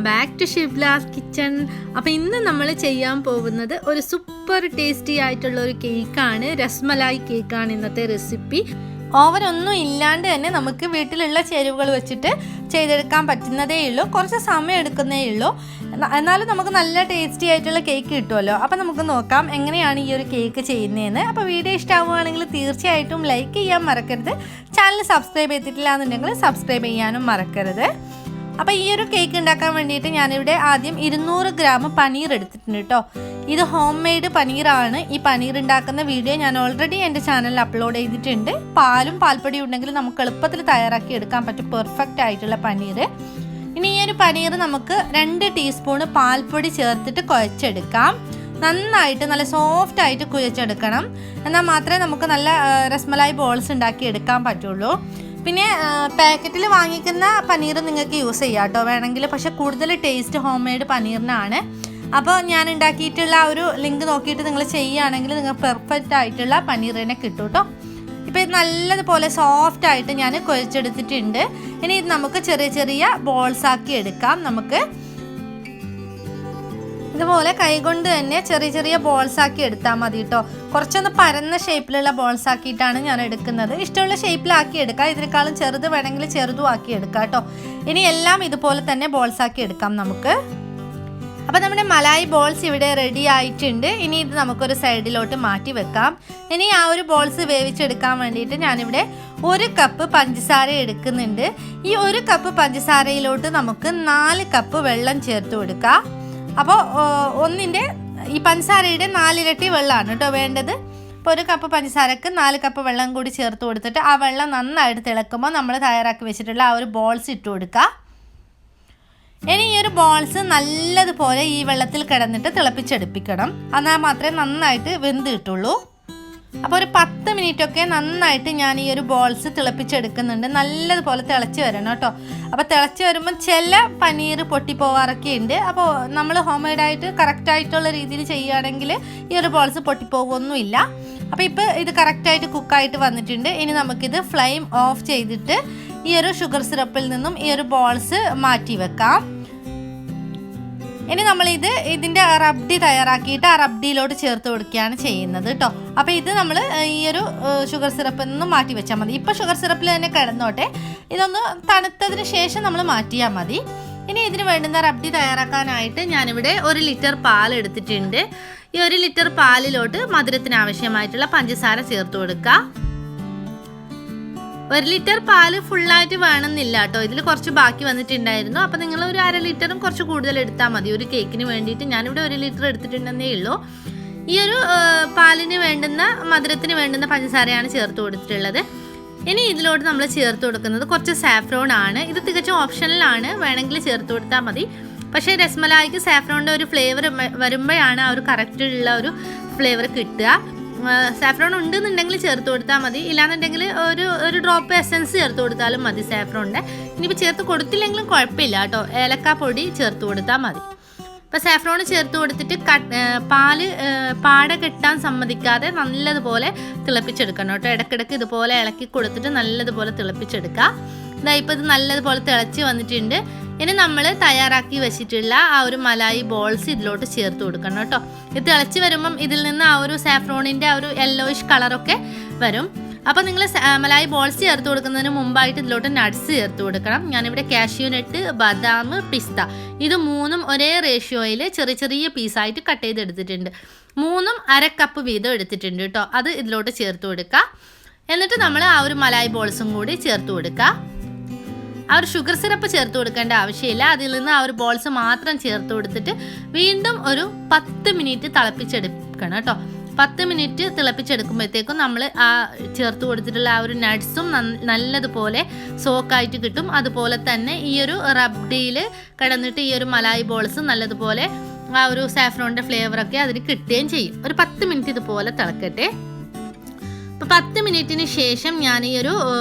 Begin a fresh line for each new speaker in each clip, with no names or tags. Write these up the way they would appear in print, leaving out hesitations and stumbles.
Back to Shibla's kitchen. അപ്പോൾ ഇന്ന് നമ്മൾ ചെയ്യാൻ പോകുന്നത് ഒരു സൂപ്പർ ടേസ്റ്റി ആയിട്ടുള്ള ഒരു കേക്കാണ്. രസ്മലായി കേക്കാണ് ഇന്നത്തെ റെസിപ്പി. ഓവനൊന്നും ഇല്ലാണ്ട് തന്നെ നമുക്ക് വീട്ടിലുള്ള ചേരുവകൾ വെച്ചിട്ട് ചെയ്തെടുക്കാൻ പറ്റുന്നതേ ഉള്ളൂ. കുറച്ച് സമയം എടുക്കുന്നേ ഉള്ളൂ, എന്നാലും നമുക്ക് നല്ല ടേസ്റ്റി ആയിട്ടുള്ള കേക്ക് കിട്ടുമല്ലോ. അപ്പോൾ നമുക്ക് നോക്കാം എങ്ങനെയാണ് ഈ ഒരു കേക്ക് ചെയ്യുന്നതെന്ന്. അപ്പോൾ വീഡിയോ ഇഷ്ടമാവുകയാണെങ്കിൽ തീർച്ചയായിട്ടും ലൈക്ക് ചെയ്യാൻ മറക്കരുത്. ചാനൽ സബ്സ്ക്രൈബ് ചെയ്തിട്ടില്ല എന്നുണ്ടെങ്കിൽ സബ്സ്ക്രൈബ് ചെയ്യാനും മറക്കരുത്. അപ്പോൾ ഈ ഒരു കേക്ക് ഉണ്ടാക്കാൻ വേണ്ടിയിട്ട് ഞാനിവിടെ ആദ്യം 200 ഗ്രാം പനീർ എടുത്തിട്ടുണ്ട് കേട്ടോ. ഇത് ഹോം മെയ്ഡ് പനീറാണ്. ഈ പനീർ ഉണ്ടാക്കുന്ന വീഡിയോ ഞാൻ ഓൾറെഡി എൻ്റെ ചാനലിൽ അപ്ലോഡ് ചെയ്തിട്ടുണ്ട്. പാലും പാൽപ്പൊടിയും ഉണ്ടെങ്കിൽ നമുക്ക് എളുപ്പത്തിൽ തയ്യാറാക്കി എടുക്കാൻ പറ്റും പെർഫെക്റ്റ് ആയിട്ടുള്ള പനീർ. ഇനി ഈ ഒരു പനീർ നമുക്ക് 2 ടീസ്പൂൺ പാൽപ്പൊടി ചേർത്തിട്ട് കുഴച്ചെടുക്കാം. നന്നായിട്ട് നല്ല സോഫ്റ്റ് ആയിട്ട് കുഴച്ചെടുക്കണം. എന്നാൽ മാത്രമേ നമുക്ക് നല്ല രസ്മലായി ബോൾസ് ഉണ്ടാക്കി എടുക്കാൻ പറ്റുള്ളൂ. പിന്നെ പാക്കറ്റിൽ വാങ്ങിക്കുന്ന പനീർ നിങ്ങൾക്ക് യൂസ് ചെയ്യാം കേട്ടോ വേണമെങ്കിൽ. പക്ഷെ കൂടുതൽ ടേസ്റ്റ് ഹോം മെയ്ഡ് പനീറിനാണ്. അപ്പോൾ ഞാൻ ഉണ്ടാക്കിയിട്ടുള്ള ആ ഒരു ലിങ്ക് നോക്കിയിട്ട് നിങ്ങൾ ചെയ്യുകയാണെങ്കിൽ നിങ്ങൾക്ക് പെർഫെക്റ്റ് ആയിട്ടുള്ള പനീർ തന്നെ കിട്ടും കേട്ടോ. ഇപ്പോൾ ഇത് നല്ലതുപോലെ സോഫ്റ്റ് ആയിട്ട് ഞാൻ കുഴച്ചെടുത്തിട്ടുണ്ട്. ഇനി ഇത് നമുക്ക് ചെറിയ ചെറിയ ബോൾസ് ആക്കി എടുക്കാം. നമുക്ക് ഇതുപോലെ കൈകൊണ്ട് തന്നെ ചെറിയ ചെറിയ ബോൾസ് ആക്കി എടുത്താൽ മതി കേട്ടോ. കുറച്ചൊന്ന് പരന്ന ഷേപ്പിലുള്ള ബോൾസ് ആക്കിയിട്ടാണ് ഞാൻ എടുക്കുന്നത്. ഇഷ്ടമുള്ള ഷേപ്പിലാക്കി എടുക്കാം. ഇതിനേക്കാളും ചെറുത് വേണമെങ്കിൽ ചെറുതും ആക്കി എടുക്കാം കേട്ടോ. ഇനി എല്ലാം ഇതുപോലെ തന്നെ ബോൾസ് ആക്കി എടുക്കാം നമുക്ക്. അപ്പോൾ നമ്മുടെ മലായി ബോൾസ് ഇവിടെ റെഡി ആയിട്ടുണ്ട്. ഇനി ഇത് നമുക്കൊരു സൈഡിലോട്ട് മാറ്റി വെക്കാം. ഇനി ആ ഒരു ബോൾസ് വേവിച്ചെടുക്കാൻ വേണ്ടിയിട്ട് ഞാനിവിടെ 1 കപ്പ് പഞ്ചസാര എടുക്കുന്നുണ്ട്. ഈ 1 കപ്പ് പഞ്ചസാരയിലോട്ട് നമുക്ക് 4 കപ്പ് വെള്ളം ചേർത്ത് കൊടുക്കാം. അപ്പോൾ ഈ പഞ്ചസാരയുടെ 4 ഇരട്ടി വെള്ളമാണ് കേട്ടോ വേണ്ടത്. അപ്പോൾ 1 കപ്പ് പഞ്ചസാരക്ക് 4 കപ്പ് വെള്ളം കൂടി ചേർത്ത് കൊടുത്തിട്ട് ആ വെള്ളം നന്നായിട്ട് തിളക്കുമ്പോൾ നമ്മൾ തയ്യാറാക്കി വെച്ചിട്ടുള്ള ആ ഒരു ബോൾസ് ഇട്ട് കൊടുക്കുക. ഇനി ഈ ഒരു ബോൾസ് നല്ലതുപോലെ ഈ വെള്ളത്തിൽ കിടന്നിട്ട് തിളപ്പിച്ചെടുപ്പിക്കണം. എന്നാൽ മാത്രമേ നന്നായിട്ട് വെന്ത് കിട്ടുള്ളൂ. അപ്പോൾ ഒരു 10 മിനിറ്റൊക്കെ നന്നായിട്ട് ഞാൻ ഈ ഒരു ബോൾസ് തിളപ്പിച്ചെടുക്കുന്നുണ്ട്. നല്ലതുപോലെ തിളച്ച് വരണം കേട്ടോ. അപ്പോൾ തിളച്ച് വരുമ്പോൾ ചില പനീർ പൊട്ടിപ്പോവാറൊക്കെ ഉണ്ട്. അപ്പോൾ നമ്മൾ ഹോം മെയ്ഡായിട്ട് കറക്റ്റായിട്ടുള്ള രീതിയിൽ ചെയ്യുകയാണെങ്കിൽ ഈ ഒരു ബോൾസ് പൊട്ടിപ്പോകുമൊന്നുമില്ല. അപ്പോൾ ഇപ്പോൾ ഇത് കറക്റ്റായിട്ട് കുക്കായിട്ട് വന്നിട്ടുണ്ട്. ഇനി നമുക്കിത് ഫ്ലെയിം ഓഫ് ചെയ്തിട്ട് ഈ ഒരു ഷുഗർ സിറപ്പിൽ നിന്നും ഈ ഒരു ബോൾസ് മാറ്റി വെക്കാം. ഇനി ഇതിൻ്റെ റബ്ഡി തയ്യാറാക്കിയിട്ട് ആ റബ്ഡിയിലോട്ട് ചേർത്ത് കൊടുക്കുകയാണ് ചെയ്യുന്നത് കേട്ടോ. അപ്പോൾ ഇത് നമ്മൾ ഈ ഒരു ഷുഗർ സിറപ്പിൽ നിന്നും മാറ്റി വെച്ചാൽ മതി. ഇപ്പോൾ ഷുഗർ സിറപ്പിൽ തന്നെ കിടന്നോട്ടെ. ഇതൊന്ന് തണുത്തതിന് ശേഷം നമ്മൾ മാറ്റിയാൽ മതി. ഇനി ഇതിന് വേണ്ടുന്ന റബ്ഡി തയ്യാറാക്കാനായിട്ട് ഞാനിവിടെ 1 ലിറ്റർ പാൽ എടുത്തിട്ടുണ്ട്. ഈ 1 ലിറ്റർ പാലിലോട്ട് മധുരത്തിന് ആവശ്യമായിട്ടുള്ള പഞ്ചസാര ചേർത്ത് കൊടുക്കുക. 1 ലിറ്റർ പാല് ഫുള്ളായിട്ട് വേണമെന്നില്ല കേട്ടോ. ഇതിൽ കുറച്ച് ബാക്കി വന്നിട്ടുണ്ടായിരുന്നു. അപ്പോൾ നിങ്ങൾ ഒരു 1/2 ലിറ്ററും കുറച്ച് കൂടുതൽ എടുത്താൽ മതി ഒരു കേക്കിന് വേണ്ടിയിട്ട്. ഞാനിവിടെ 1 ലിറ്റർ എടുത്തിട്ടുണ്ടെന്നേ ഉള്ളൂ. ഈ ഒരു പാലിന് വേണ്ടുന്ന മധുരത്തിന് വേണ്ടുന്ന പഞ്ചസാരയാണ് ചേർത്ത് കൊടുത്തിട്ടുള്ളത്. ഇനി ഇതിലോട്ട് നമ്മൾ ചേർത്ത് കൊടുക്കുന്നത് കുറച്ച് സാഫ്രോൺ ആണ്. ഇത് തികച്ചും ഓപ്ഷണലാണ്, വേണമെങ്കിൽ ചേർത്ത് കൊടുത്താൽ മതി. പക്ഷേ രസ്മലായിക്ക് സാഫ്രോണിൻ്റെ ഒരു ഫ്ലേവർ വരുമ്പോഴാണ് ആ ഒരു കറക്റ്റുള്ള ഒരു ഫ്ലേവർ കിട്ടുക. സാഫ്രോൺ ഉണ്ടെന്നുണ്ടെങ്കിൽ ചേർത്ത് കൊടുത്താൽ മതി. ഇല്ലാന്നുണ്ടെങ്കിൽ ഒരു ഡ്രോപ്പ് എസൻസ് ചേർത്ത് കൊടുത്താലും മതി സാഫ്രോണിൻ്റെ. ഇനിയിപ്പോൾ ചേർത്ത് കൊടുത്തില്ലെങ്കിലും കുഴപ്പമില്ല കേട്ടോ. ഏലക്കാപ്പൊടി ചേർത്ത് കൊടുത്താൽ മതി. അപ്പോൾ സാഫ്രോൺ ചേർത്ത് കൊടുത്തിട്ട് പാട കെട്ടാൻ സമ്മതിക്കാതെ നല്ലതുപോലെ തിളപ്പിച്ചെടുക്കണം കേട്ടോ. ഇടയ്ക്കിടയ്ക്ക് ഇതുപോലെ ഇളക്കി കൊടുത്തിട്ട് നല്ലതുപോലെ തിളപ്പിച്ചെടുക്കുക. ഇപ്പോൾ ഇത് നല്ലതുപോലെ തിളച്ച് വന്നിട്ടുണ്ട്. ഇനി നമ്മൾ തയ്യാറാക്കി വെച്ചിട്ടുള്ള ആ ഒരു മലായി ബോൾസ് ഇതിലോട്ട് ചേർത്ത് കൊടുക്കണം കേട്ടോ. ഇത് തിളച്ച് വരുമ്പം ഇതിൽ നിന്ന് ആ ഒരു സാഫ്രോണിൻ്റെ ആ ഒരു യെല്ലോയിഷ് കളറൊക്കെ വരും. അപ്പോൾ നിങ്ങൾ മലായി ബോൾസ് ചേർത്ത് കൊടുക്കുന്നതിന് മുമ്പായിട്ട് ഇതിലോട്ട് നട്ട്സ് ചേർത്ത് കൊടുക്കണം. ഞാനിവിടെ കാഷ്യൂ നട്ട്, ബദാം, പിസ്ത ഇത് 3ഉം ഒരേ റേഷ്യോയിൽ ചെറിയ ചെറിയ പീസായിട്ട് കട്ട് ചെയ്തെടുത്തിട്ടുണ്ട്. 3ഉം 1/2 കപ്പ് വീതം എടുത്തിട്ടുണ്ട് കേട്ടോ. അത് ഇതിലോട്ട് ചേർത്ത് കൊടുക്കുക. എന്നിട്ട് നമ്മൾ ആ ഒരു മലായി ബോൾസും കൂടി ചേർത്ത് കൊടുക്കുക. ആ ഒരു ഷുഗർ സിറപ്പ് ചേർത്ത് കൊടുക്കേണ്ട ആവശ്യമില്ല. അതിൽ നിന്ന് ആ ഒരു ബോൾസ് മാത്രം ചേർത്ത് കൊടുത്തിട്ട് വീണ്ടും ഒരു 10 മിനിറ്റ് തിളപ്പിച്ചെടുക്കണം കേട്ടോ. 10 മിനിറ്റ് തിളപ്പിച്ചെടുക്കുമ്പോഴത്തേക്കും നമ്മൾ ആ ചേർത്ത് കൊടുത്തിട്ടുള്ള ആ ഒരു നട്ട്സും നല്ലതുപോലെ സോക്കായിട്ട് കിട്ടും. അതുപോലെ തന്നെ ഈ ഒരു റബ്ഡിയിൽ കിടന്നിട്ട് ഈ ഒരു മലായി ബോൾസ് നല്ലതുപോലെ ആ ഒരു സാഫ്രോണിൻ്റെ ഫ്ലേവറൊക്കെ അതിന് കിട്ടുകയും ചെയ്യും. ഒരു 10 മിനിറ്റ് ഇതുപോലെ തിളക്കട്ടെ. അപ്പോൾ 10 മിനിറ്റിന് ശേഷം ഞാൻ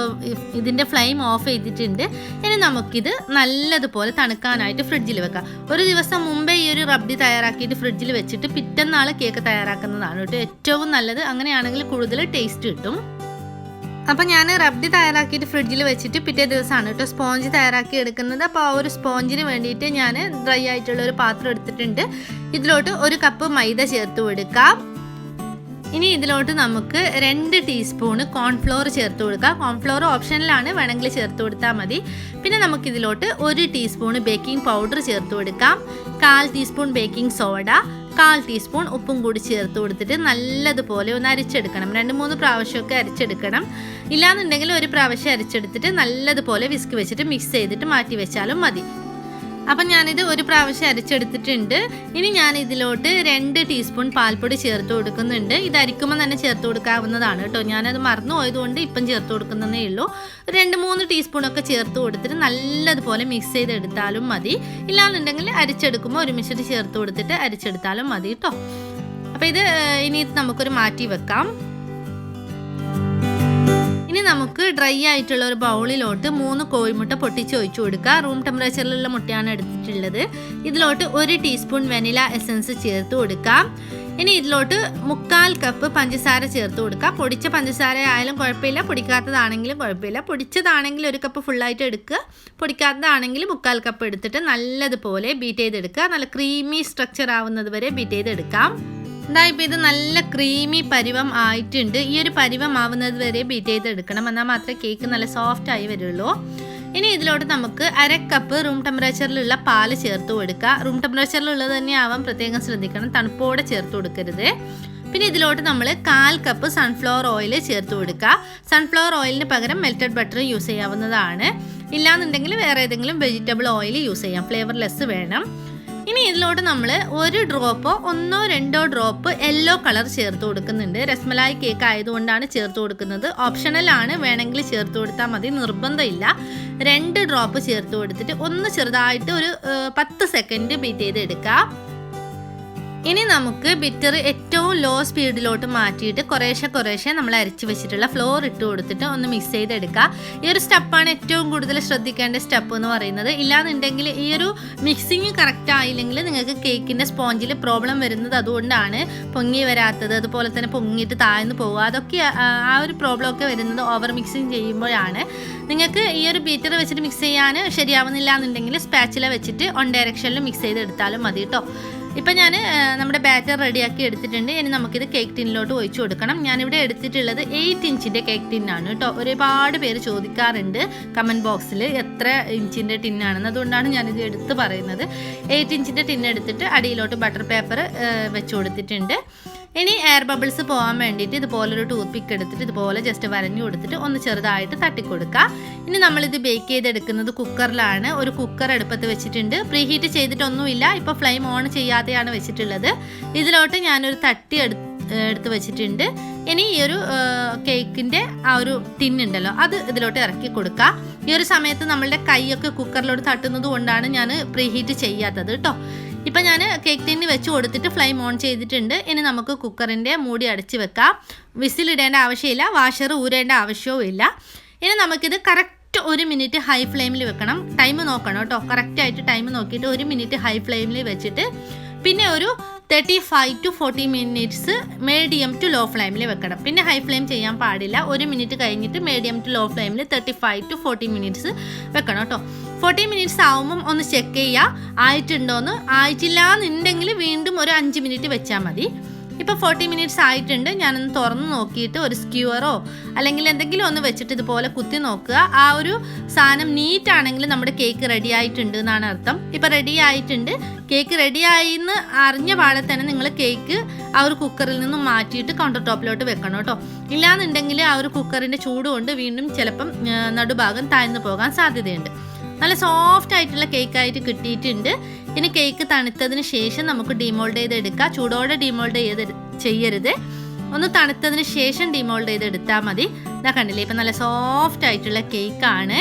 ഇതിൻ്റെ ഫ്ലെയിം ഓഫ് ചെയ്തിട്ടുണ്ട്. ഇനി നമുക്കിത് നല്ലതുപോലെ തണുക്കാനായിട്ട് ഫ്രിഡ്ജിൽ വെക്കാം. ഒരു ദിവസം മുമ്പേ ഈ ഒരു റബ്ഡി തയ്യാറാക്കിയിട്ട് ഫ്രിഡ്ജിൽ വെച്ചിട്ട് പിറ്റന്നാൾ കേക്ക് തയ്യാറാക്കുന്നതാണ് കേട്ടോ ഏറ്റവും നല്ലത്. അങ്ങനെയാണെങ്കിൽ കൂടുതൽ ടേസ്റ്റ് കിട്ടും. അപ്പോൾ ഞാൻ റബ്ഡി തയ്യാറാക്കിയിട്ട് ഫ്രിഡ്ജിൽ വെച്ചിട്ട് പിറ്റേ ദിവസമാണ് കേട്ടോ സ്പോഞ്ച് തയ്യാറാക്കി എടുക്കുന്നത്. അപ്പോൾ ആ ഒരു സ്പോഞ്ചിന് വേണ്ടിയിട്ട് ഞാൻ ഡ്രൈ ആയിട്ടുള്ള ഒരു പാത്രം എടുത്തിട്ടുണ്ട്. ഇതിലോട്ട് 1 കപ്പ് മൈദ ചേർത്ത് കൊടുക്കാം. ഇനി ഇതിലോട്ട് നമുക്ക് 2 ടീസ്പൂണ് കോൺഫ്ലോർ ചേർത്ത് കൊടുക്കാം. കോൺഫ്ലോർ ഓപ്ഷനിലാണ്, വേണമെങ്കിൽ ചേർത്ത് കൊടുത്താൽ മതി. പിന്നെ നമുക്കിതിലോട്ട് 1 ടീസ്പൂണ് ബേക്കിംഗ് പൗഡർ ചേർത്ത് കൊടുക്കാം. 1/4 ടീസ്പൂൺ ബേക്കിംഗ് സോഡ, 1/4 ടീസ്പൂൺ ഉപ്പും കൂടി ചേർത്ത് കൊടുത്തിട്ട് നല്ലതുപോലെ ഒന്ന് അരിച്ചെടുക്കണം. 2-3 പ്രാവശ്യമൊക്കെ അരിച്ചെടുക്കണം. ഇല്ലാന്നുണ്ടെങ്കിൽ 1 പ്രാവശ്യം അരിച്ചെടുത്തിട്ട് നല്ലതുപോലെ വിസ്ക് വെച്ചിട്ട് മിക്സ് ചെയ്തിട്ട് മാറ്റി വെച്ചാലും മതി. അപ്പം ഞാനിത് 1 പ്രാവശ്യം അരിച്ചെടുത്തിട്ടുണ്ട്. ഇനി ഞാൻ ഇതിലോട്ട് 2 ടീസ്പൂൺ പാൽപ്പൊടി ചേർത്ത് കൊടുക്കുന്നുണ്ട്. ഇത് അരിക്കുമ്പോൾ തന്നെ ചേർത്ത് കൊടുക്കാവുന്നതാണ് കേട്ടോ. ഞാനത് മറന്നു പോയതുകൊണ്ട് ഇപ്പം ചേർത്ത് കൊടുക്കുന്നതേ ഉള്ളൂ. 2-3 ടീസ്പൂണൊക്കെ ചേർത്ത് കൊടുത്തിട്ട് നല്ലതുപോലെ മിക്സ് ചെയ്തെടുത്താലും മതി. ഇല്ലാന്നുണ്ടെങ്കിൽ അരിച്ചെടുക്കുമ്പോൾ ഒരുമിച്ചിട്ട് ചേർത്ത് കൊടുത്തിട്ട് അരിച്ചെടുത്താലും മതി കേട്ടോ. അപ്പോൾ ഇത് ഇനി നമുക്കൊരു മാറ്റി വെക്കാം. ഇനി നമുക്ക് ഡ്രൈ ആയിട്ടുള്ള ഒരു ബൗളിലോട്ട് 3 കോഴിമുട്ട പൊട്ടിച്ച് ഒഴിച്ചു കൊടുക്കുക. റൂം ടെമ്പറേച്ചറിലുള്ള മുട്ടയാണ് എടുത്തിട്ടുള്ളത്. ഇതിലോട്ട് 1 ടീസ്പൂൺ വനില എസൻസ് ചേർത്ത് കൊടുക്കാം. ഇനി ഇതിലോട്ട് 1/4 കപ്പ് പഞ്ചസാര ചേർത്ത് കൊടുക്കുക. പൊടിച്ച പഞ്ചസാര ആയാലും കുഴപ്പമില്ല, പൊടിക്കാത്തതാണെങ്കിലും കുഴപ്പമില്ല. പൊടിച്ചതാണെങ്കിൽ 1 കപ്പ് ഫുള്ളായിട്ട് എടുക്കുക, പൊടിക്കാത്തതാണെങ്കിൽ 1/4 കപ്പ് എടുത്തിട്ട് നല്ലതുപോലെ ബീറ്റ് ചെയ്തെടുക്കുക. നല്ല ക്രീമി സ്ട്രക്ചർ ആവുന്നത് വരെ ബീറ്റ് ചെയ്തെടുക്കാം. ഇപ്പോൾ ഇത് നല്ല ക്രീമി പരുവം ആയിട്ടുണ്ട്. ഈ ഒരു പരുവം ആവുന്നത് വരെ ബീറ്റ് ചെയ്തെടുക്കണം, എന്നാൽ മാത്രമേ കേക്ക് നല്ല സോഫ്റ്റ് ആയി വരുള്ളൂ. ഇനി ഇതിലോട്ട് നമുക്ക് 1/2 കപ്പ് റൂം ടെമ്പറേച്ചറിലുള്ള പാല് ചേർത്ത് കൊടുക്കുക. റൂം ടെമ്പറേച്ചറിലുള്ളത് തന്നെ ആവാൻ പ്രത്യേകം ശ്രദ്ധിക്കണം, തണുപ്പോടെ ചേർത്ത് കൊടുക്കരുത്. പിന്നെ ഇതിലോട്ട് നമ്മൾ 1/4 കപ്പ് സൺഫ്ലവർ ഓയിൽ ചേർത്ത് കൊടുക്കുക. സൺഫ്ലവർ ഓയിലിന് പകരം മെൽറ്റഡ് ബട്ടർ യൂസ് ചെയ്യാവുന്നതാണ്. ഇല്ലാന്നുണ്ടെങ്കിൽ വേറെ ഏതെങ്കിലും വെജിറ്റബിൾ ഓയിൽ യൂസ് ചെയ്യാം, ഫ്ലേവർലെസ് വേണം. ഇനി ഇതിലോട്ട് നമ്മൾ 1 ഡ്രോപ്പോ 1-2 ഡ്രോപ്പ് യെല്ലോ കളർ ചേർത്ത് കൊടുക്കുന്നുണ്ട്. രസ്മലായി കേക്ക് ആയതുകൊണ്ടാണ് ചേർത്ത് കൊടുക്കുന്നത്. ഓപ്ഷണലാണ്, വേണമെങ്കിൽ ചേർത്ത് കൊടുത്താൽ മതി, നിർബന്ധമില്ല. 2 ഡ്രോപ്പ് ചേർത്ത് കൊടുത്തിട്ട് ഒന്ന് ചെറുതായിട്ട് ഒരു 10 സെക്കൻഡ് ബീറ്റ് ചെയ്തെടുക്കുക. ഇനി നമുക്ക് ബിറ്റർ ഏറ്റവും ലോ സ്പീഡിലോട്ട് മാറ്റിയിട്ട് കുറേശ്ശെ നമ്മൾ അരിച്ച് വെച്ചിട്ടുള്ള ഫ്ലോർ ഇട്ട് കൊടുത്തിട്ട് ഒന്ന് മിക്സ് ചെയ്തെടുക്കുക. ഈ ഒരു സ്റ്റെപ്പാണ് ഏറ്റവും കൂടുതൽ ശ്രദ്ധിക്കേണ്ട സ്റ്റെപ്പ് എന്ന് പറയുന്നത്. ഇല്ലാന്നുണ്ടെങ്കിൽ ഈ ഒരു മിക്സിങ് കറക്റ്റ് ആയില്ലെങ്കിൽ നിങ്ങൾക്ക് കേക്കിൻ്റെ സ്പോഞ്ചിൽ പ്രോബ്ലം വരുന്നത് അതുകൊണ്ടാണ്. പൊങ്ങി വരാത്തത്, അതുപോലെ തന്നെ പൊങ്ങിയിട്ട് താഴ്ന്നു പോവുക, അതൊക്കെ ആ ഒരു പ്രോബ്ലം ഒക്കെ വരുന്നത് ഓവർ മിക്സിങ് ചെയ്യുമ്പോഴാണ്. നിങ്ങൾക്ക് ഈ ഒരു ബീറ്റർ വെച്ചിട്ട് മിക്സ് ചെയ്യാൻ ശരിയാവുന്നില്ല എന്നുണ്ടെങ്കിൽ സ്പാച്ചില വെച്ചിട്ട് ഓൺ ഡയറക്ഷനിൽ മിക്സ് ചെയ്തെടുത്താലും മതി കേട്ടോ. ഇപ്പം ഞാൻ നമ്മുടെ ബാറ്റർ റെഡിയാക്കി എടുത്തിട്ടുണ്ട്. ഇനി നമുക്കിത് കേക്ക് ടിന്നിലോട്ട് ഒഴിച്ചു കൊടുക്കണം. ഞാനിവിടെ എടുത്തിട്ടുള്ളത് 8 ഇഞ്ചിൻ്റെ കേക്ക് ടിന്നാണ് കേട്ടോ. ഒരുപാട് പേര് ചോദിക്കാറുണ്ട് കമൻറ്റ് ബോക്സിൽ എത്ര ഇഞ്ചിൻ്റെ ടിന്നാണെന്ന്. അതുകൊണ്ടാണ് ഞാനിത് എടുത്ത് പറയുന്നത്. 8 ഇഞ്ചിൻ്റെ ടിന്ന് എടുത്തിട്ട് അടിയിലോട്ട് ബട്ടർ പേപ്പർ വെച്ച് കൊടുത്തിട്ടുണ്ട്. ഇനി എയർ ബബിൾസ് പോകാൻ വേണ്ടിയിട്ട് ഇതുപോലൊരു ടൂത്ത് പിക്ക് എടുത്തിട്ട് ഇതുപോലെ ജസ്റ്റ് വരഞ്ഞു കൊടുത്തിട്ട് ഒന്ന് ചെറുതായിട്ട് തട്ടിക്കൊടുക്കുക. ഇനി നമ്മളിത് ബേക്ക് ചെയ്തെടുക്കുന്നത് കുക്കറിലാണ്. ഒരു കുക്കർ അടുപ്പത്ത് വെച്ചിട്ടുണ്ട്. പ്രീഹീറ്റ് ചെയ്തിട്ടൊന്നുമില്ല, ഇപ്പോൾ ഫ്ലെയിം ഓൺ ചെയ്യാതെയാണ് വെച്ചിട്ടുള്ളത്. ഇതിലോട്ട് ഞാനൊരു തട്ടി എടുത്ത് വെച്ചിട്ടുണ്ട്. ഇനി ഈ ഒരു കേക്കിൻ്റെ ആ ഒരു ടിന്നുണ്ടല്ലോ അത് ഇതിലോട്ട് ഇറക്കി കൊടുക്കുക. ഈ ഒരു സമയത്ത് നമ്മളുടെ കൈയൊക്കെ കുക്കറിലോട്ട് തട്ടുന്നത് കൊണ്ടാണ് ഞാൻ പ്രീഹീറ്റ് ചെയ്യാത്തത് കേട്ടോ. ഇപ്പം ഞാൻ കേക്ക് ടിന്ന് വെച്ച് കൊടുത്തിട്ട് ഫ്ലെയിം ഓൺ ചെയ്തിട്ടുണ്ട്. ഇനി നമുക്ക് കുക്കറിൻ്റെ മൂടി അടച്ച് വെക്കാം. വിസിലിടേണ്ട ആവശ്യമില്ല, വാഷർ ഊരേണ്ട ആവശ്യവും ഇല്ല. ഇനി നമുക്കിത് കറക്റ്റ് 1 മിനിറ്റ് ഹൈ ഫ്ലെയിമിൽ വെക്കണം. ടൈം നോക്കണം കേട്ടോ, കറക്റ്റായിട്ട് ടൈം നോക്കിയിട്ട് 1 മിനിറ്റ് ഹൈ ഫ്ലെയിമിൽ വെച്ചിട്ട് പിന്നെ ഒരു 35 to 40 minutes medium to low ഫ്ലെയിമിൽ വെക്കണം. പിന്നെ ഹൈ ഫ്ലെയിം ചെയ്യാൻ പാടില്ല. 1 മിനിറ്റ് കഴിഞ്ഞിട്ട് മീഡിയം ടു ലോ ഫ്ലെയിമിൽ 35 to 40 മിനിറ്റ്സ് വെക്കണം കേട്ടോ. 40 മിനിറ്റ്സ് ആവുമ്പം ഒന്ന് ചെക്ക് ചെയ്യുക ആയിട്ടുണ്ടോയെന്ന്. ആയിട്ടില്ല എന്നുണ്ടെങ്കിൽ വീണ്ടും ഒരു 5 മിനിറ്റ് വെച്ചാൽ മതി. ഇപ്പോൾ 40 മിനിറ്റ്സ് ആയിട്ടുണ്ട്. ഞാനൊന്ന് തുറന്ന് നോക്കിയിട്ട് ഒരു സ്ക്യൂവറോ അല്ലെങ്കിൽ എന്തെങ്കിലും ഒന്ന് വെച്ചിട്ട് ഇതുപോലെ കുത്തി നോക്കുക. ആ ഒരു സാധനം നീറ്റ് ആണെങ്കിൽ നമ്മുടെ കേക്ക് റെഡി ആയിട്ടുണ്ട് എന്നാണ് അർത്ഥം. ഇപ്പോൾ റെഡി ആയിട്ടുണ്ട്. കേക്ക് റെഡിയായി എന്ന് അറിഞ്ഞ പാടെ തന്നെ നിങ്ങൾ കേക്ക് ആ ഒരു കുക്കറിൽ നിന്നും മാറ്റിയിട്ട് കൗണ്ടർ ടോപ്പിലോട്ട് വെക്കണം കേട്ടോ. ഇല്ലാന്നുണ്ടെങ്കിൽ ആ ഒരു കുക്കറിൻ്റെ ചൂട് കൊണ്ട് വീണ്ടും ചിലപ്പം നടുഭാഗം താഴ്ന്നു പോകാൻ സാധ്യതയുണ്ട്. നല്ല സോഫ്റ്റ് ആയിട്ടുള്ള കേക്കായിട്ട് കിട്ടിയിട്ടുണ്ട്. ഇനി കേക്ക് തണുത്തതിന് ശേഷം നമുക്ക് ഡിമോൾഡ് ചെയ്തെടുക്കാം. ചൂടോടെ ഡിമോൾഡ് ചെയ്യരുത്, ഒന്ന് തണുത്തതിന് ശേഷം ഡിമോൾഡ് ചെയ്തെടുത്താൽ മതി. ഇതാ കണ്ടില്ലേ, ഇപ്പം നല്ല സോഫ്റ്റ് ആയിട്ടുള്ള കേക്കാണ്.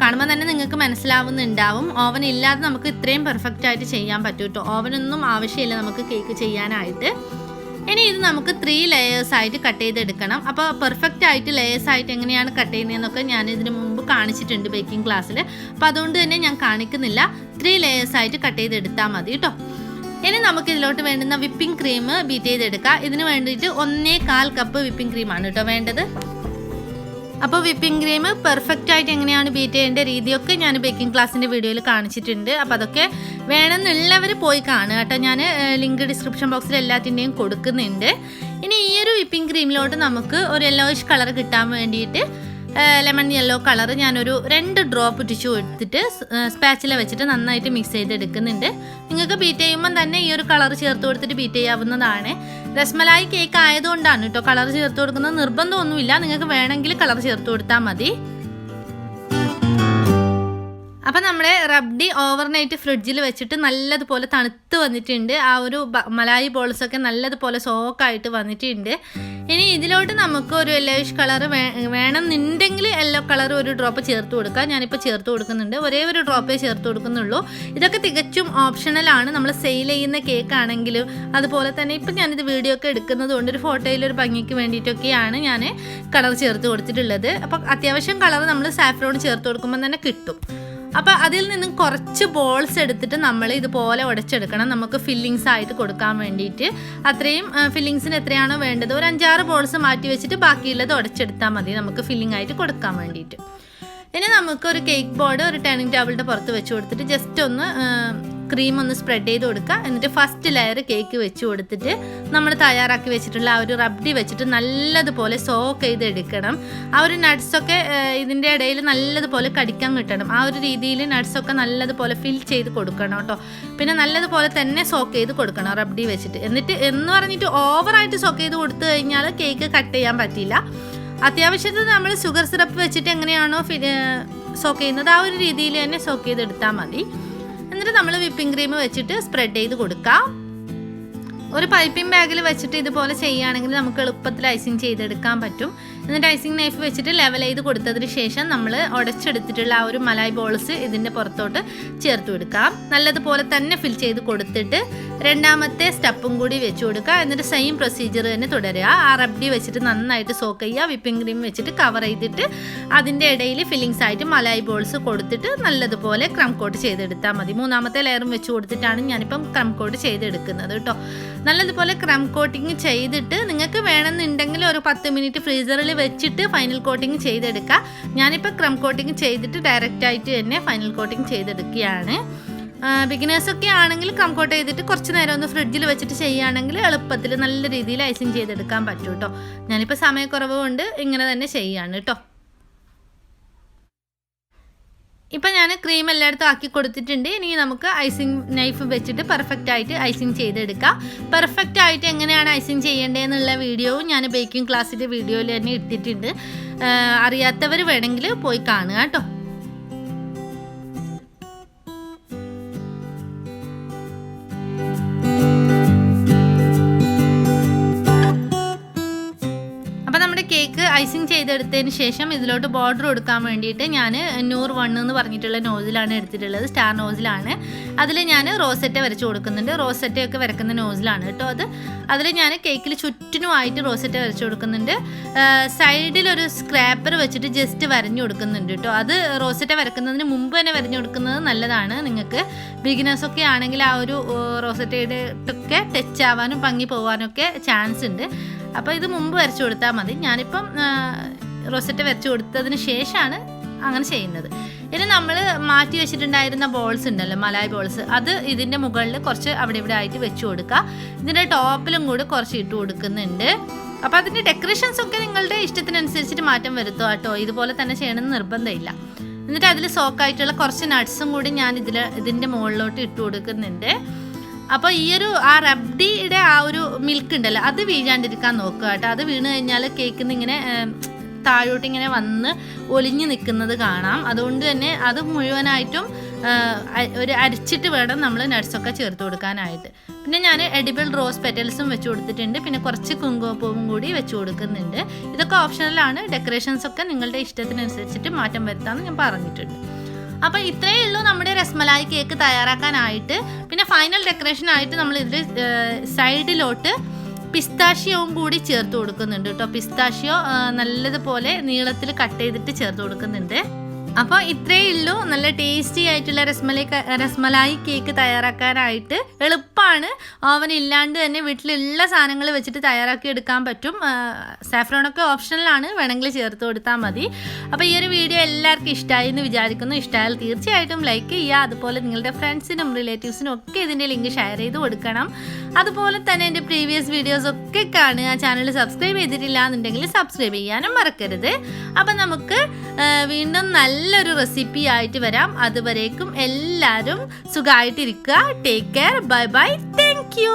കാണുമ്പോൾ തന്നെ നിങ്ങൾക്ക് മനസ്സിലാവുന്നുണ്ടാവും. ഓവൻ ഇല്ലാതെ നമുക്ക് ഇത്രയും പെർഫെക്റ്റ് ആയിട്ട് ചെയ്യാൻ പറ്റും കേട്ടോ. ഓവനൊന്നും ആവശ്യമില്ല നമുക്ക് കേക്ക് ചെയ്യാനായിട്ട്. ഇനി ഇത് നമുക്ക് 3 ലെയേഴ്സ് ആയിട്ട് കട്ട് ചെയ്തെടുക്കണം. അപ്പോൾ പെർഫെക്റ്റ് ആയിട്ട് ലെയേഴ്സ് ആയിട്ട് എങ്ങനെയാണ് കട്ട് ചെയ്യുന്നതെന്നൊക്കെ ഞാൻ ഇതിന് മുമ്പ് കാണിച്ചിട്ടുണ്ട് ബേക്കിംഗ് ക്ലാസ്സിൽ. അപ്പോൾ അതുകൊണ്ട് തന്നെ ഞാൻ കാണിക്കുന്നില്ല. 3 ലെയേഴ്സ് ആയിട്ട് കട്ട് ചെയ്തെടുത്താൽ മതി കേട്ടോ. ഇനി നമുക്ക് ഇതിലോട്ട് വേണ്ടുന്ന വിപ്പിംഗ് ക്രീം ബീറ്റ് ചെയ്തെടുക്കാം. ഇതിന് വേണ്ടിയിട്ട് 1.25 കപ്പ് വിപ്പിംഗ് ക്രീമാണ് കേട്ടോ വേണ്ടത്. അപ്പോൾ വിപ്പിംഗ് ക്രീം പെർഫെക്റ്റ് ആയിട്ട് എങ്ങനെയാണ് ബീറ്റ് ചെയ്യേണ്ട രീതിയൊക്കെ ഞാൻ ബേക്കിംഗ് ക്ലാസ്സിൻ്റെ വീഡിയോയിൽ കാണിച്ചിട്ടുണ്ട്. അപ്പോൾ അതൊക്കെ വേണമെന്നുള്ളവർ പോയി കാണുക കേട്ടോ. ഞാൻ ലിങ്ക് ഡിസ്ക്രിപ്ഷൻ ബോക്സിൽ എല്ലാത്തിൻ്റെയും കൊടുക്കുന്നുണ്ട്. ഇനി ഈ ഒരു വിപ്പിംഗ് ക്രീമിലോട്ട് നമുക്ക് ഒരു യെല്ലോയിഷ് കളർ കിട്ടാൻ വേണ്ടിയിട്ട് ലെമൺ യെല്ലോ കളർ ഞാനൊരു 2 ഡ്രോപ്പ് ഇട്ടിച്ചു എടുത്തിട്ട് സ്പാച്ചില വെച്ചിട്ട് നന്നായിട്ട് മിക്സ് ചെയ്തെടുക്കുന്നുണ്ട്. നിങ്ങൾക്ക് ബീറ്റ് ചെയ്യുമ്പം തന്നെ ഈ ഒരു കളർ ചേർത്ത് കൊടുത്തിട്ട് ബീറ്റ് ചെയ്യാവുന്നതാണ്. രസ്മലായി കേക്ക് ആയതുകൊണ്ടാണ് കേട്ടോ കളർ ചേർത്ത് കൊടുക്കുന്നത്. നിർബന്ധമൊന്നുമില്ല, നിങ്ങൾക്ക് വേണമെങ്കിൽ കളർ ചേർത്ത് കൊടുത്താൽ മതി. അപ്പം നമ്മുടെ റബ്ഡി ഓവർനൈറ്റ് ഫ്രിഡ്ജിൽ വെച്ചിട്ട് നല്ലതുപോലെ തണുത്ത് വന്നിട്ടുണ്ട്. ആ ഒരു മലായി ബോൾസൊക്കെ നല്ലതുപോലെ സോക്കായിട്ട് വന്നിട്ടുണ്ട്. ഇനി ഇതിലോട്ട് നമുക്ക് ഒരു യെല്ലോയിഷ് കളർ വേണമെന്നുണ്ടെങ്കിൽ യെല്ലോ കളർ ഒരു ഡ്രോപ്പ് ചേർത്ത് കൊടുക്കാം. ഞാനിപ്പോൾ ചേർത്ത് കൊടുക്കുന്നുണ്ട്. ഒരേ ഒരു ഡ്രോപ്പേ ചേർത്ത് കൊടുക്കുന്നുള്ളൂ. ഇതൊക്കെ തികച്ചും ഓപ്ഷണലാണ്. നമ്മൾ സെയിൽ ചെയ്യുന്ന കേക്ക് ആണെങ്കിലും അതുപോലെ തന്നെ ഇപ്പം ഞാനിത് വീഡിയോ ഒക്കെ എടുക്കുന്നത് കൊണ്ട് ഒരു ഫോട്ടോയിലൊരു ഭംഗിക്ക് വേണ്ടിയിട്ടൊക്കെയാണ് ഞാൻ കളർ ചേർത്ത് കൊടുത്തിട്ടുള്ളത്. അപ്പോൾ അത്യാവശ്യം കളർ നമ്മൾ സാഫ്രോൺ ചേർത്ത് കൊടുക്കുമ്പോൾ തന്നെ കിട്ടും. അപ്പോൾ അതിൽ നിന്നും കുറച്ച് ബോൾസ് എടുത്തിട്ട് നമ്മൾ ഇതുപോലെ ഉടച്ചെടുക്കണം, നമുക്ക് ഫില്ലിങ്സ് ആയിട്ട് കൊടുക്കാൻ വേണ്ടിയിട്ട്. അത്രയും ഫില്ലിങ്സിന് എത്രയാണോ വേണ്ടത് ഒരു 5-6 ബോൾസ് മാറ്റി വെച്ചിട്ട് ബാക്കിയുള്ളത് ഉടച്ചെടുത്താൽ മതി നമുക്ക് ഫില്ലിംഗ് ആയിട്ട് കൊടുക്കാൻ വേണ്ടിയിട്ട്. ഇനി നമുക്ക് ഒരു കേക്ക് ബോർഡ് ഒരു ടേണിംഗ് ടേബിളിൻ്റെ പുറത്ത് വെച്ച് കൊടുത്തിട്ട് ജസ്റ്റ് ഒന്ന് ക്രീം ഒന്ന് സ്പ്രെഡ് ചെയ്ത് കൊടുക്കുക. എന്നിട്ട് ഫസ്റ്റ് ലെയർ കേക്ക് വെച്ച് കൊടുത്തിട്ട് നമ്മൾ തയ്യാറാക്കി വെച്ചിട്ടുള്ള ആ ഒരു റബ്ഡി വെച്ചിട്ട് നല്ലതുപോലെ സോക്ക് ചെയ്തെടുക്കണം. ആ ഒരു നട്ട്സൊക്കെ ഇതിൻ്റെ ഇടയിൽ നല്ലതുപോലെ കടിക്കാൻ കിട്ടണം. ആ ഒരു രീതിയിൽ നട്ട്സൊക്കെ നല്ലതുപോലെ ഫിൽ ചെയ്ത് കൊടുക്കണം കേട്ടോ. പിന്നെ നല്ലതുപോലെ തന്നെ സോക്ക് ചെയ്ത് കൊടുക്കണം റബ്ഡി വെച്ചിട്ട്. എന്നിട്ട് എന്ന് പറഞ്ഞിട്ട് ഓവറായിട്ട് സോക്ക് ചെയ്ത് കൊടുത്തു കഴിഞ്ഞാൽ കേക്ക് കട്ട് ചെയ്യാൻ പറ്റില്ല. അത്യാവശ്യത്തിന് നമ്മൾ ഷുഗർ സിറപ്പ് വെച്ചിട്ട് എങ്ങനെയാണോ സോക്ക് ചെയ്യുന്നത് ആ ഒരു രീതിയിൽ തന്നെ സോക്ക് ചെയ്തെടുത്താൽ മതി. എന്നിട്ട് നമ്മൾ വിപ്പിംഗ് ക്രീം വെച്ചിട്ട് സ്പ്രെഡ് ചെയ്ത് കൊടുക്കാം. ഒരു പൈപ്പിംഗ് ബാഗിൽ വെച്ചിട്ട് ഇതുപോലെ ചെയ്യുകയാണെങ്കിൽ നമുക്ക് എളുപ്പത്തിൽ ഐസിങ് ചെയ്തെടുക്കാൻ പറ്റും. എന്നിട്ട് ഐസിങ് നൈഫ് വെച്ചിട്ട് ലെവൽ ചെയ്ത് കൊടുത്തതിന് ശേഷം നമ്മൾ ഉടച്ചെടുത്തിട്ടുള്ള ആ ഒരു മലായി ബോൾസ് ഇതിൻ്റെ പുറത്തോട്ട് ചേർത്ത് കൊടുക്കാം. നല്ലതുപോലെ തന്നെ ഫിൽ ചെയ്ത് കൊടുത്തിട്ട് രണ്ടാമത്തെ സ്റ്റെപ്പും കൂടി വെച്ച് കൊടുക്കുക. എന്നിട്ട് സെയിം പ്രൊസീജിയർ തന്നെ തുടരുക. ആ റബ്ഡി വെച്ചിട്ട് നന്നായിട്ട് സോക്ക് ചെയ്യുക. വിപ്പിംഗ് ക്രീം വെച്ചിട്ട് കവർ ചെയ്തിട്ട് അതിൻ്റെ ഇടയിൽ ഫില്ലിങ്സ് ആയിട്ട് മലായി ബോൾസ് കൊടുത്തിട്ട് നല്ലതുപോലെ ക്രം കോട്ട് ചെയ്തെടുത്താൽ മതി. മൂന്നാമത്തെ ലെയറും വെച്ച് കൊടുത്തിട്ടാണ് ഞാനിപ്പം ക്രം കോട്ട് ചെയ്തെടുക്കുന്നത് കേട്ടോ. നല്ലതുപോലെ ക്രം കോട്ടിങ് ചെയ്തിട്ട് നിങ്ങൾക്ക് വേണമെന്നുണ്ടെങ്കിൽ ഒരു 10 മിനിറ്റ് ഫ്രീസറിൽ വെച്ചിട്ട് ഫൈനൽ കോട്ടിങ് ചെയ്തെടുക്കുക. ഞാനിപ്പോൾ ക്രം കോട്ടിങ് ചെയ്തിട്ട് ഡയറക്റ്റായിട്ട് തന്നെ ഫൈനൽ കോട്ടിങ് ചെയ്തെടുക്കുകയാണ്. ബിഗിനേഴ്സൊക്കെ ആണെങ്കിൽ ക്രം കോട്ട് ചെയ്തിട്ട് കുറച്ച് നേരം ഒന്ന് ഫ്രിഡ്ജിൽ വെച്ചിട്ട് ചെയ്യുകയാണെങ്കിൽ എളുപ്പത്തിൽ നല്ല രീതിയിൽ ഐസിങ് ചെയ്തെടുക്കാൻ പറ്റും കേട്ടോ. ഞാനിപ്പോൾ സമയക്കുറവ് കൊണ്ട് ഇങ്ങനെ തന്നെ ചെയ്യുകയാണ് കേട്ടോ. ഇപ്പം ഞാൻ ക്രീം എല്ലായിടത്തും ആക്കി കൊടുത്തിട്ടുണ്ട്. ഇനി നമുക്ക് ഐസിങ് നൈഫ് വെച്ചിട്ട് പെർഫെക്റ്റ് ആയിട്ട് ഐസിങ് ചെയ്തെടുക്കാം. പെർഫെക്റ്റ് ആയിട്ട് എങ്ങനെയാണ് ഐസിങ് ചെയ്യേണ്ടതെന്നുള്ള വീഡിയോവും ഞാൻ ബേക്കിംഗ് ക്ലാസ്സിൻ്റെ വീഡിയോയിൽ തന്നെ ഇട്ടിട്ടുണ്ട്. അറിയാത്തവർ വേണമെങ്കിൽ പോയി കാണുക കേട്ടോ. കേക്ക് ഐസിങ് ചെയ്തെടുത്തതിന് ശേഷം ഇതിലോട്ട് ബോർഡർ കൊടുക്കാൻ വേണ്ടിയിട്ട് ഞാൻ നൂർ 1 എന്ന് പറഞ്ഞിട്ടുള്ള നോസിലാണ് എടുത്തിട്ടുള്ളത്. സ്റ്റാർ നോസിലാണ്. അതിൽ ഞാൻ റോസെറ്റ വരച്ച് കൊടുക്കുന്നുണ്ട്. റോസെറ്റയൊക്കെ വരക്കുന്ന നോസിലാണ് കേട്ടോ അത്. അതിൽ ഞാൻ കേക്കിൽ ചുറ്റിനുമായിട്ട് റോസെറ്റ വരച്ച് കൊടുക്കുന്നുണ്ട്. സൈഡിലൊരു സ്ക്രാപ്പർ വെച്ചിട്ട് ജസ്റ്റ് വരഞ്ഞു കൊടുക്കുന്നുണ്ട് കേട്ടോ. അത് റോസെറ്റ വരക്കുന്നതിന് മുമ്പ് തന്നെ വരഞ്ഞു കൊടുക്കുന്നത് നല്ലതാണ്. നിങ്ങൾക്ക് ബിഗിനേഴ്സൊക്കെ ആണെങ്കിൽ ആ ഒരു റോസെറ്റയുടെ ഒക്കെ ടച്ച് ആവാനും ഭംഗി പോകാനൊക്കെ ചാൻസ് ഉണ്ട്. അപ്പോൾ ഇത് മുമ്പ് വരച്ചു കൊടുത്താൽ മതി. ഞാനിപ്പം റോസെറ്റ വരച്ചു കൊടുത്തതിന് ശേഷമാണ് അങ്ങനെ ചെയ്യുന്നത്. ഇനി നമ്മൾ മാറ്റി വെച്ചിട്ടുണ്ടായിരുന്ന ബോൾസ് ഉണ്ടല്ലോ, മലായി ബോൾസ്, അത് ഇതിൻ്റെ മുകളിൽ കുറച്ച് അവിടെ ഇവിടെ ആയിട്ട് വെച്ച് കൊടുക്കുക. ഇതിൻ്റെ ടോപ്പിലും കൂടി കുറച്ച് ഇട്ട് കൊടുക്കുന്നുണ്ട്. അപ്പോൾ അതിൻ്റെ ഡെക്കറേഷൻസ് ഒക്കെ നിങ്ങളുടെ ഇഷ്ടത്തിനനുസരിച്ചിട്ട് മാറ്റം വരുത്തുക കേട്ടോ. ഇതുപോലെ തന്നെ ചെയ്യണമെന്ന് നിർബന്ധമില്ല. എന്നിട്ട് അതിൽ സോക്കായിട്ടുള്ള കുറച്ച് നട്ട്സും കൂടി ഞാൻ ഇതിൻ്റെ മുകളിലോട്ട് ഇട്ട് കൊടുക്കുന്നുണ്ട്. അപ്പോൾ ഈ ഒരു ആ റബ്ഡിയുടെ ആ ഒരു മിൽക്ക് ഉണ്ടല്ലോ അത് വീഴാണ്ടിരിക്കാൻ നോക്കുക കേട്ടോ. അത് വീണ് കഴിഞ്ഞാൽ കേക്കിൽ നിന്ന് ഇങ്ങനെ താഴോട്ട് ഇങ്ങനെ വന്ന് ഒലിഞ്ഞ് നിൽക്കുന്നത് കാണാം. അതുകൊണ്ട് തന്നെ അത് മുഴുവനായിട്ടും ഒരു അരിച്ചിട്ട് വേണം നമ്മൾ നട്ട്സൊക്കെ ചേർത്ത് കൊടുക്കാനായിട്ട്. പിന്നെ ഞാൻ എഡിബിൾ റോസ് പെറ്റൽസും വെച്ച് കൊടുത്തിട്ടുണ്ട്. പിന്നെ കുറച്ച് കുങ്കുമപ്പൂവും കൂടി വെച്ച് കൊടുക്കുന്നുണ്ട്. ഇതൊക്കെ ഓപ്ഷണലാണ്. ഡെക്കറേഷൻസ് ഒക്കെ നിങ്ങളുടെ ഇഷ്ടത്തിനനുസരിച്ചിട്ട് മാറ്റം വരുത്താമെന്ന് ഞാൻ പറഞ്ഞിട്ടുണ്ട്. അപ്പോൾ ഇത്രയേ ഉള്ളൂ നമ്മുടെ രസ്മലായി കേക്ക് തയ്യാറാക്കാനായിട്ട്. പിന്നെ ഫൈനൽ ഡെക്കറേഷനായിട്ട് നമ്മൾ ഇതിൽ സൈഡിലോട്ട് പിസ്താഷ്യവും കൂടി ചേർത്ത് കൊടുക്കുന്നുണ്ട് കേട്ടോ. പിസ്താഷ്യോ നല്ലതുപോലെ നീളത്തിൽ കട്ട് ചെയ്തിട്ട് ചേർത്ത് കൊടുക്കുന്നുണ്ട്. അപ്പോൾ ഇത്രയേ ഉള്ളൂ. നല്ല ടേസ്റ്റി ആയിട്ടുള്ള രസ്മലായി കേക്ക് തയ്യാറാക്കാനായിട്ട് എളുപ്പമാണ്. ഓവൻ ഇല്ലാണ്ട് തന്നെ വീട്ടിലുള്ള സാധനങ്ങൾ വെച്ചിട്ട് തയ്യാറാക്കി എടുക്കാൻ പറ്റും. സാഫ്രോണൊക്കെ ഓപ്ഷണലാണ്, വേണമെങ്കിൽ ചേർത്ത് കൊടുത്താൽ മതി. അപ്പോൾ ഈ ഒരു വീഡിയോ എല്ലാവർക്കും ഇഷ്ടമായി എന്ന് വിചാരിക്കുന്നു. ഇഷ്ടമായാൽ തീർച്ചയായിട്ടും ലൈക്ക് ചെയ്യുക. അതുപോലെ നിങ്ങളുടെ ഫ്രണ്ട്സിനും റിലേറ്റീവ്സിനും ഒക്കെ ഇതിൻ്റെ ലിങ്ക് ഷെയർ ചെയ്ത് കൊടുക്കണം. അതുപോലെ തന്നെ എൻ്റെ പ്രീവിയസ് വീഡിയോസ് ഒക്കെ കാണുക. ചാനൽ സബ്സ്ക്രൈബ് ചെയ്തിട്ടില്ല എന്നുണ്ടെങ്കിൽ സബ്സ്ക്രൈബ് ചെയ്യാനും മറക്കരുത്. അപ്പം നമുക്ക് വീണ്ടും നല്ലൊരു റെസിപ്പി ആയിട്ട് വരാം. അതുവരേക്കും എല്ലാവരും സുഖമായിട്ടിരിക്കുക. Take care. Bye bye. Thank U.